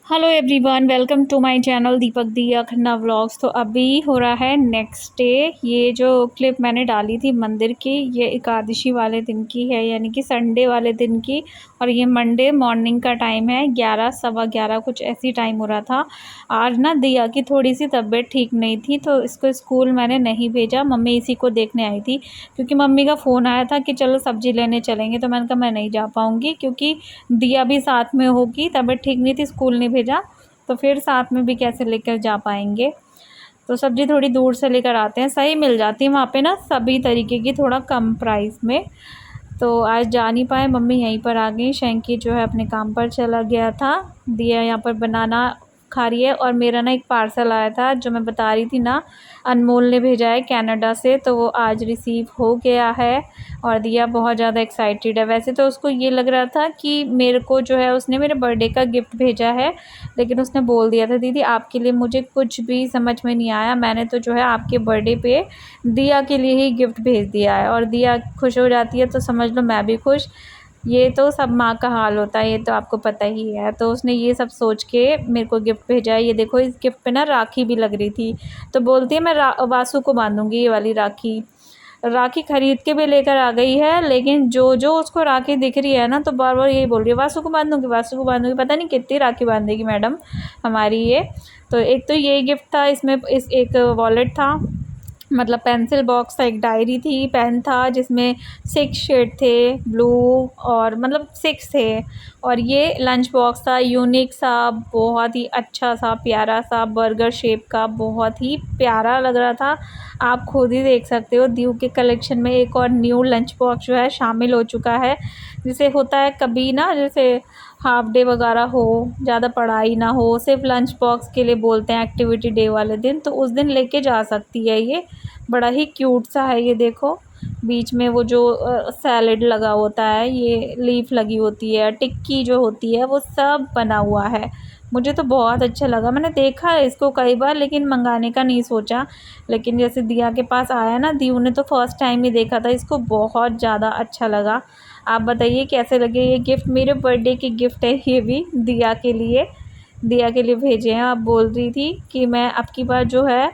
Hello everyone, welcome to my channel Deepak Diya Khanna vlogs. तो अभी हो रहा है नेक्स्ट डे। ये जो क्लिप मैंने डाली थी मंदिर की, ये एकादशी वाले दिन की है, यानी कि संडे वाले दिन की। और ये मंडे मॉर्निंग का टाइम है, 11 सवा 11 कुछ ऐसी टाइम हो रहा था। आज ना दिया की थोड़ी सी तबीयत ठीक नहीं थी, तो इसको स्कूल मैंने नहीं भेजा। मम्मी इसी को देखने आई थी, क्योंकि मम्मी का फ़ोन आया था कि चलो सब्ज़ी लेने चलेंगे। तो मैंने कहा मैं नहीं जा पाऊँगी, क्योंकि दिया भी साथ में होगी, तबीयत ठीक नहीं थी, स्कूल नहीं भेजा तो फिर साथ में भी कैसे लेकर जा पाएंगे। तो सब्ज़ी थोड़ी दूर से लेकर आते हैं, सही मिल जाती है वहाँ पे ना सभी तरीके की, थोड़ा कम प्राइस में। तो आज जा नहीं पाए, मम्मी यहीं पर आ गई। शैंकी जो है अपने काम पर चला गया था, दिया यहाँ पर बनाना खा रही है। और मेरा ना एक पार्सल आया था, जो मैं बता रही थी ना, अनमोल ने भेजा है कनाडा से, तो वो आज रिसीव हो गया है। और दिया बहुत ज़्यादा एक्साइटेड है। वैसे तो उसको ये लग रहा था कि मेरे को जो है उसने मेरे बर्थडे का गिफ्ट भेजा है, लेकिन उसने बोल दिया था दीदी आपके लिए मुझे कुछ भी समझ में नहीं आया, मैंने तो जो है आपके बर्थडे पे दिया के लिए ही गिफ्ट भेज दिया है। और दिया खुश हो जाती है तो समझ लो मैं भी खुश। ये तो सब माँ का हाल होता है, ये तो आपको पता ही है। तो उसने ये सब सोच के मेरे को गिफ्ट भेजा है। ये देखो, इस गिफ्ट पे ना राखी भी लग रही थी, तो बोलती है मैं वासु को बांधूंगी ये वाली राखी। राखी खरीद के भी लेकर आ गई है, लेकिन जो जो उसको राखी दिख रही है ना, तो बार बार यही बोल रही है वासु को बांधूंगी, वासु को बांधूंगी। पता नहीं कितनी राखी बांधेगी मैडम हमारी ये। तो एक तो ये गिफ्ट था, इसमें इस एक वॉलेट था, मतलब पेंसिल बॉक्स था, एक डायरी थी, पेन था जिसमें 6 शेड थे ब्लू, और मतलब 6 थे। और ये लंच बॉक्स था, यूनिक सा, बहुत ही अच्छा सा, प्यारा सा, बर्गर शेप का, बहुत ही प्यारा लग रहा था। आप खुद ही देख सकते हो, दीव के कलेक्शन में एक और न्यू लंच बॉक्स जो है शामिल हो चुका है। जैसे होता है कभी ना, जैसे हाफ डे वगैरह हो, ज़्यादा पढ़ाई ना हो, सिर्फ लंच बॉक्स के लिए बोलते हैं एक्टिविटी डे वाले दिन, तो उस दिन लेके जा सकती है। ये बड़ा ही क्यूट सा है। ये देखो, बीच में वो जो सैलेड लगा होता है, ये लीफ लगी होती है, टिक्की जो होती है, वो सब बना हुआ है। मुझे तो बहुत अच्छा लगा। मैंने देखा है इसको कई बार, लेकिन मंगाने का नहीं सोचा। लेकिन जैसे दिया के पास आया ना, दीव ने तो फर्स्ट टाइम ही देखा था, इसको बहुत ज़्यादा अच्छा लगा। आप बताइए कैसे लगे ये गिफ्ट। मेरे बर्थडे की गिफ्ट है ये भी, दिया के लिए भेजे हैं। आप बोल रही थी कि मैं अब की बार जो है,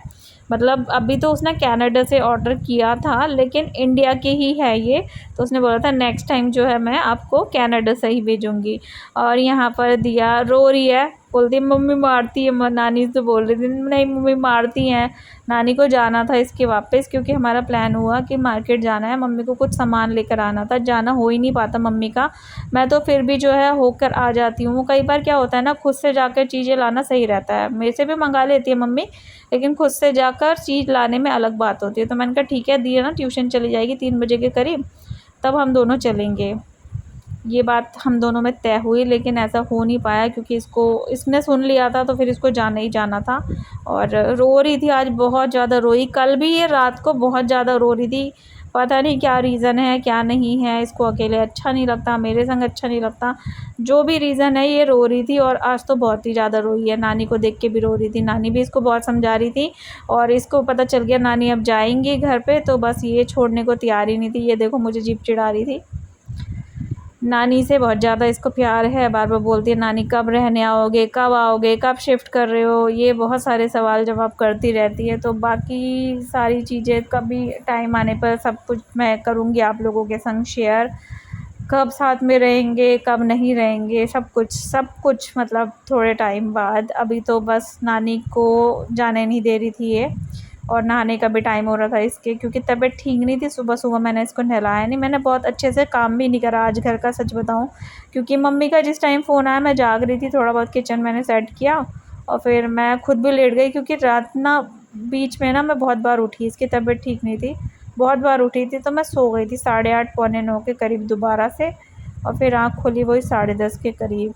मतलब अभी तो उसने कनाडा से ऑर्डर किया था, लेकिन इंडिया के ही है ये, तो उसने बोला था नेक्स्ट टाइम जो है मैं आपको कनाडा से ही भेजूँगी। और यहाँ पर दिया रो रही है, बोलती है मम्मी मारती है, नानी से बोल रही थी नहीं मम्मी मारती हैं। नानी को जाना था इसके वापस, क्योंकि हमारा प्लान हुआ कि मार्केट जाना है, मम्मी को कुछ सामान लेकर आना था, जाना हो ही नहीं पाता मम्मी का। मैं तो फिर भी जो है होकर आ जाती हूँ। कई बार क्या होता है ना, खुद से जाकर चीज़ें लाना सही रहता है। मेरे से भी मंगा लेती है मम्मी, लेकिन खुद से जाकर चीज़ लाने में अलग बात होती है। तो मैंने कहा ठीक है, दिया ना ट्यूशन चली जाएगी 3 बजे के करीब, तब हम दोनों चलेंगे। ये बात हम दोनों में तय हुई, लेकिन ऐसा हो नहीं पाया, क्योंकि इसने सुन लिया था तो फिर इसको जाना ही जाना था। और रो रही थी, आज बहुत ज़्यादा रोई। कल भी ये रात को बहुत ज़्यादा रो रही थी, पता नहीं क्या रीज़न है क्या नहीं है। इसको अकेले अच्छा नहीं लगता, मेरे संग अच्छा नहीं लगता, जो भी रीज़न है ये रो रही थी। और आज तो बहुत ही ज़्यादा रोई है, नानी को देख के भी रो रही थी। नानी भी इसको बहुत समझा रही थी, और इसको पता चल गया नानी अब जाएंगी घर पे, तो बस ये छोड़ने को तैयार ही नहीं थी। ये देखो मुझे जीप चिढ़ा रही थी। नानी से बहुत ज़्यादा इसको प्यार है। बार बार बोलती है नानी कब रहने आओगे, कब शिफ्ट कर रहे हो, ये बहुत सारे सवाल जवाब करती रहती है। तो बाकी सारी चीज़ें कभी टाइम आने पर सब कुछ मैं करूँगी आप लोगों के संग शेयर। कब साथ में रहेंगे, कब नहीं रहेंगे, सब कुछ मतलब थोड़े टाइम बाद। अभी तो बस नानी को जाने नहीं दे रही थी ये, और नहाने का भी टाइम हो रहा था इसके, क्योंकि तबीयत ठीक नहीं थी। सुबह सुबह मैंने इसको नहलाया नहीं, मैंने बहुत अच्छे से काम भी नहीं करा आज घर का, सच बताऊं। क्योंकि मम्मी का जिस टाइम फ़ोन आया मैं जाग रही थी, थोड़ा बहुत किचन मैंने सेट किया और फिर मैं खुद भी लेट गई। क्योंकि रात ना बीच में ना मैं बहुत बार उठी, इसकी तबीयत ठीक नहीं थी, बहुत बार उठी थी, तो मैं सो गई थी 8:30 पौने 9 के करीब दोबारा से। और फिर आँख खोली वही 10:30 के करीब।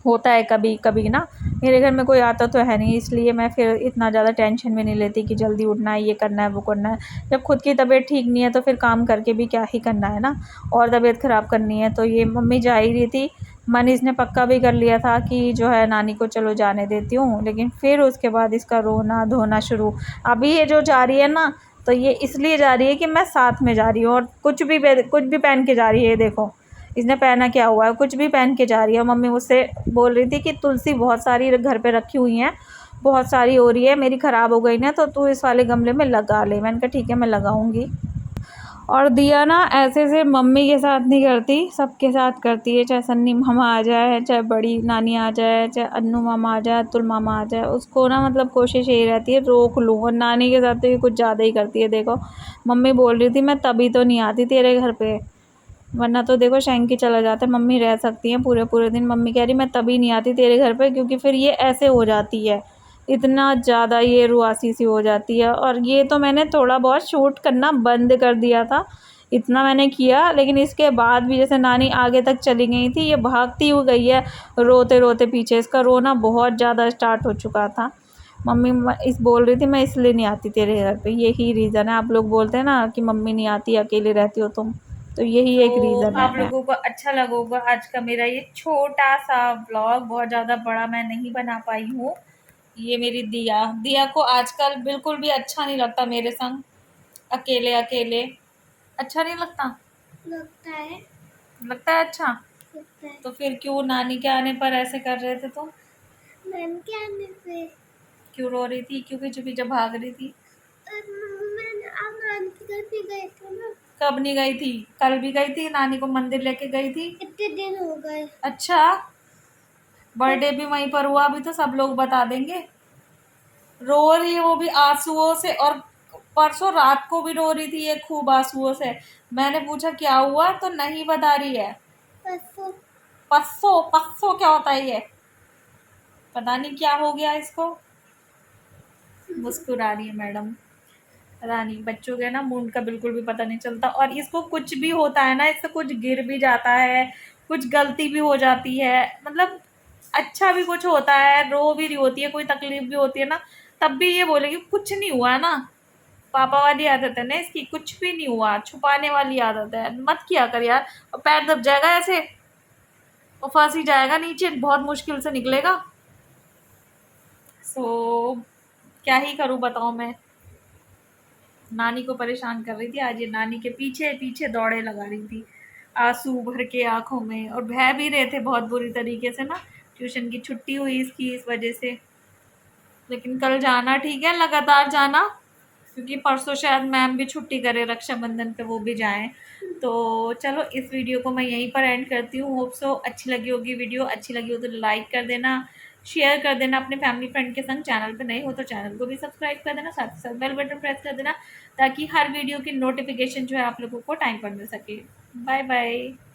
होता है कभी कभी ना, मेरे घर में कोई आता तो है नहीं, इसलिए मैं फिर इतना ज़्यादा टेंशन भी नहीं लेती कि जल्दी उठना है, ये करना है, वो करना है। जब खुद की तबीयत ठीक नहीं है तो फिर काम करके भी क्या ही करना है ना, और तबीयत ख़राब करनी है। तो ये मम्मी जा ही रही थी, मनीष ने पक्का भी कर लिया था कि जो है नानी को चलो जाने देती हूँ, लेकिन फिर उसके बाद इसका रोना धोना शुरू। अभी ये जो जा रही है ना, तो ये इसलिए जा रही है कि मैं साथ में जा रही हूँ, और कुछ भी पहन के जा रही है। ये देखो इसने पहना क्या हुआ है, कुछ भी पहन के जा रही है। मम्मी मुझसे बोल रही थी कि तुलसी बहुत सारी घर पे रखी हुई हैं, बहुत सारी हो रही है, मेरी ख़राब हो गई ना, तो तू इस वाले गमले में लगा ले। मैंने कहा ठीक है मैं लगाऊंगी। और दिया ना ऐसे से मम्मी के साथ नहीं करती, सबके साथ करती है। चाहे सन्नी मामा आ जाए, चाहे बड़ी नानी आ जाए, चाहे अन्नू मामा आ जाए, अतुल मामा आ जाए, उसको ना मतलब कोशिश यही रहती है रोक लूँ। और नानी के साथ तो ये कुछ ज़्यादा ही करती है। देखो मम्मी बोल रही थी मैं तभी तो नहीं आती तेरे घर पे, वरना तो देखो शैंकी चला जाता है, मम्मी रह सकती हैं पूरे पूरे दिन। मम्मी कह रही मैं तभी नहीं आती तेरे घर पे, क्योंकि फिर ये ऐसे हो जाती है, इतना ज़्यादा ये रुआसी सी हो जाती है। और ये तो मैंने थोड़ा बहुत शूट करना बंद कर दिया था, इतना मैंने किया, लेकिन इसके बाद भी जैसे नानी आगे तक चली गई थी, ये भागती हुई गई है रोते रोते पीछे। इसका रोना बहुत ज़्यादा स्टार्ट हो चुका था। मम्मी इस बोल रही थी मैं इसलिए नहीं आती तेरे घर पे, यही रीज़न है। आप लोग बोलते हैं ना कि मम्मी नहीं आती, अकेले रहती हो तुम, तो यही एक रीज़न है। आप लोगों को अच्छा लगा होगा आज का मेरा ये छोटा सा व्लॉग, बहुत ज़्यादा बड़ा मैं नहीं बना पाई हूँ। ये मेरी दिया को आजकल बिल्कुल भी अच्छा नहीं लगता मेरे संग अकेले अकेले। अच्छा नहीं लगता? लगता है। लगता है अच्छा? लगता है। तो फिर क्यों नानी के आने पर ऐसे कर रहे थे तुम? नानी के आने पे क्यों रो रही थी, क्यों पीछे पीछे भाग रही थी? आप नानी के घर पे गए थे ना। कब नहीं गई थी? कल भी गई थी, नानी को मंदिर लेके गई थी। कितने दिन हो गए? अच्छा, बर्थडे भी वहीं पर हुआ, अभी तो सब लोग बता देंगे। रो रही है वो भी आंसुओं से, और परसों रात को भी रो रही थी ये खूब आंसुओं से। मैंने पूछा क्या हुआ, तो नहीं बता रही है। पस्सो पस्सो पस्सो क्या होता है ये, पता नहीं क्या हो गया इसको। मुस्कुरा रही है मैडम रानी। बच्चों के ना मूड का बिल्कुल भी पता नहीं चलता, और इसको कुछ भी होता है ना, इससे कुछ गिर भी जाता है, कुछ गलती भी हो जाती है, मतलब अच्छा भी कुछ होता है, रो भी रही होती है, कोई तकलीफ भी होती है ना, तब भी ये बोलेगी कुछ नहीं हुआ ना। पापा वाली आदत है ना इसकी, कुछ भी नहीं हुआ, छुपाने वाली आदत है, मत किया कर यार। और पैर दब जाएगा ऐसे, और फंस ही जाएगा नीचे, बहुत मुश्किल से निकलेगा। क्या ही करूं बताओ मैं। नानी को परेशान कर रही थी आज, ये नानी के पीछे पीछे दौड़े लगा रही थी, आंसू भर के आंखों में, और बह भी रहे थे बहुत बुरी तरीके से ना। ट्यूशन की छुट्टी हुई इसकी इस वजह से, लेकिन कल जाना ठीक है, लगातार जाना, क्योंकि परसों शायद मैम भी छुट्टी करे रक्षाबंधन पे, वो भी जाएं। तो चलो इस वीडियो को मैं यहीं पर एंड करती हूँ। होप सो अच्छी लगी होगी वीडियो, अच्छी लगी हो तो लाइक कर देना, शेयर कर देना अपने फैमिली फ्रेंड के संग। चैनल पे नए हो तो चैनल को भी सब्सक्राइब कर देना, साथ ही साथ बेल बटन प्रेस कर देना, ताकि हर वीडियो की नोटिफिकेशन जो है आप लोगों को टाइम पर मिल सके। Bye bye.